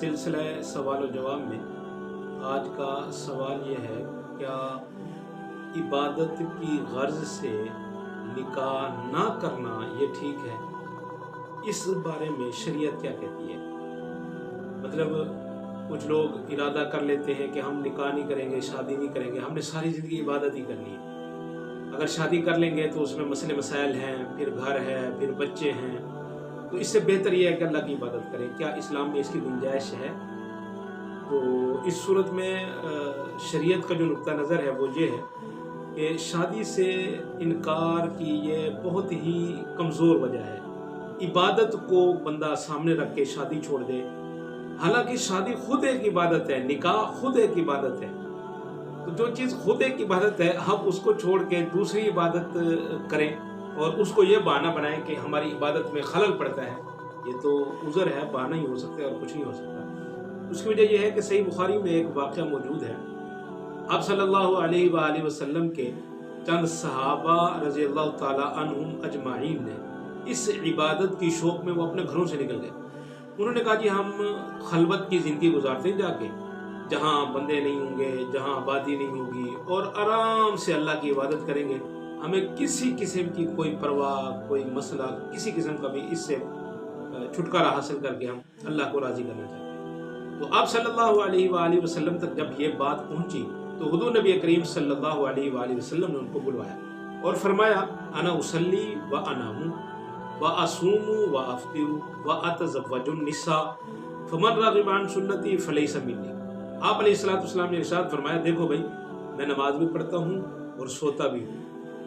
सिलसिला सवाल और जवाब में आज का सवाल ये है, क्या इबादत की गर्ज से निकाह ना करना ये ठीक है? इस बारे में शरीयत क्या कहती है? मतलब कुछ लोग इरादा कर लेते हैं कि हम निकाह नहीं करेंगे, शादी नहीं करेंगे, हमने सारी ज़िंदगी इबादत ही करनी है। अगर शादी कर लेंगे तो उसमें मसले मसाइल हैं, फिर घर है, फिर बच्चे हैं, तो इससे बेहतर ये है कि अल्लाह की इबादत करें। क्या इस्लाम में इसकी गुंजाइश है? तो इस सूरत में शरीयत का जो नुक्ता नज़र है वो ये है कि शादी से इनकार की ये बहुत ही कमज़ोर वजह है। इबादत को बंदा सामने रख के शादी छोड़ दे, हालांकि शादी खुद एक इबादत है, निकाह खुद एक इबादत है। तो जो चीज़ खुद एक इबादत है, हम उसको छोड़ के दूसरी इबादत करें और उसको ये बहाना बनाएं कि हमारी इबादत में खलल पड़ता है, ये तो उज़र है, बहाना ही हो सकता है और कुछ नहीं हो सकता। उसकी वजह यह है कि सही बुखारी में एक वाक़या मौजूद है। आप सल्लल्लाहु अलैहि वसल्लम के चंद सहाबा रज़ी अल्लाह ताला अन्हुम अजमाइन ने इस इबादत की शौक में वो अपने घरों से निकल गए। उन्होंने कहा जी हम खलवत की ज़िंदगी गुजारते हैं जाके, जहाँ बंदे नहीं होंगे, जहाँ आबादी नहीं होगी, और आराम से अल्लाह की इबादत करेंगे। हमें किसी किस्म की कोई परवाह, कोई मसला, किसी किस्म का भी इससे छुटकारा हासिल करके हम अल्लाह को राज़ी करना चाहते हैं। तो आप सल्लल्लाहु अलैहि वसल्लम तक जब ये बात पहुंची तो हुज़ूर नबी करीम सल्लल्लाहु अलैहि वसल्लम ने उनको बुलवाया और फरमाया, अना उसल्ली व अनामु व असूमु व अफ्तिरु व अतज़व्वजुन निसा फमन रग़िबा अन सुन्नती फलैसा मिन्नी। आप अलैहिस्सलाम ने इरशाद फरमाया, देखो भाई, मैं नमाज भी पढ़ता हूँ और सोता भी हूँ,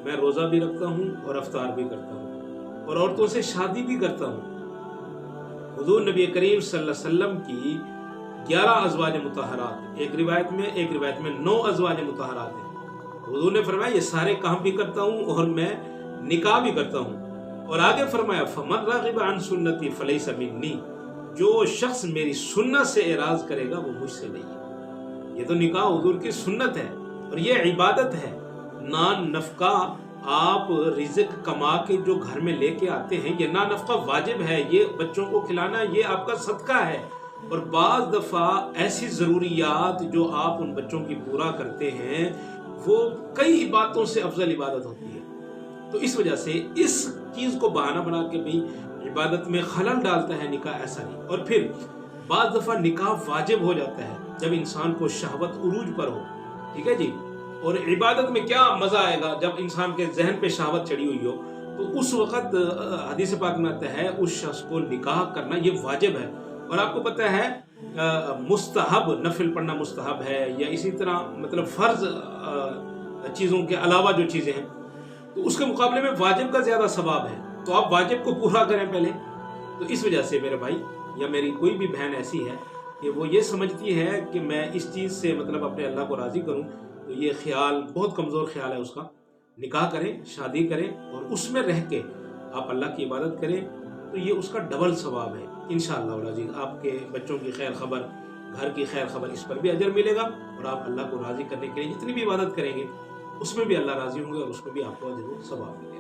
मैं रोज़ा भी रखता हूँ और अफ्तार भी करता हूँ और औरतों से शादी भी करता हूँ। हुज़ूर नबी करीम सल्लल्लाहु अलैहि वसल्लम की 11 अज़वाज मुतहरात, एक रिवायत में 9 अज़वाज मुतहरात हैं। हुज़ूर ने फरमाया ये सारे काम भी करता हूँ और मैं निकाह भी करता हूँ। और आगे फरमाया, फमन रग़िबा अन सुन्नती फलैसा मिन्नी, जो शख्स मेरी सुन्नत से एराज करेगा वो मुझसे नहीं है। ये तो निकाह हुज़ूर की सुन्नत है और ये इबादत है। नान नफ़का आप रिज़्क़ कमा के जो घर में लेके आते हैं, ये ना नफ़का वाजिब है, ये बच्चों को खिलाना ये आपका सदका है। और बाज़ दफ़ा ऐसी ज़रूरियात जो आप उन बच्चों की पूरा करते हैं वो कई इबादतों से अफजल इबादत होती है। तो इस वजह से इस चीज़ को बहाना बना के भी इबादत में खलल डालता है निकाह, ऐसा नहीं। और फिर बाज़ दफ़ा निकाह वाजिब हो जाता है जब इंसान को शहवत उरूज पर हो, ठीक है जी। और इबादत में क्या मज़ा आएगा जब इंसान के जहन पे शहवत चढ़ी हुई हो, तो उस वक़्त हदीस पाक में आता है उस शख्स को निकाह करना ये वाजिब है। और आपको पता है मुस्तहब, नफिल पढ़ना मुस्तहब है, या इसी तरह मतलब फ़र्ज़ चीज़ों के अलावा जो चीज़ें हैं, तो उसके मुकाबले में वाजिब का ज़्यादा सवाब है। तो आप वाजिब को पूरा करें पहले। तो इस वजह से मेरे भाई या मेरी कोई भी बहन ऐसी है कि वो ये समझती है कि मैं इस चीज़ से मतलब अपने अल्लाह को राज़ी करूं, तो ये ख्याल बहुत कमज़ोर ख्याल है उसका। निकाह करें, शादी करें और उसमें रह के आप अल्लाह की इबादत करें, तो ये उसका डबल सवाब है। इंशाअल्लाह अज़ीज़ आपके बच्चों की खैर खबर, घर की खैर खबर, इस पर भी अजर मिलेगा और आप अल्लाह को राज़ी करने के लिए जितनी भी इबादत करेंगे उसमें भी अल्लाह राज़ी होंगे और उसमें भी आपको अजर व सवाब मिलेगा।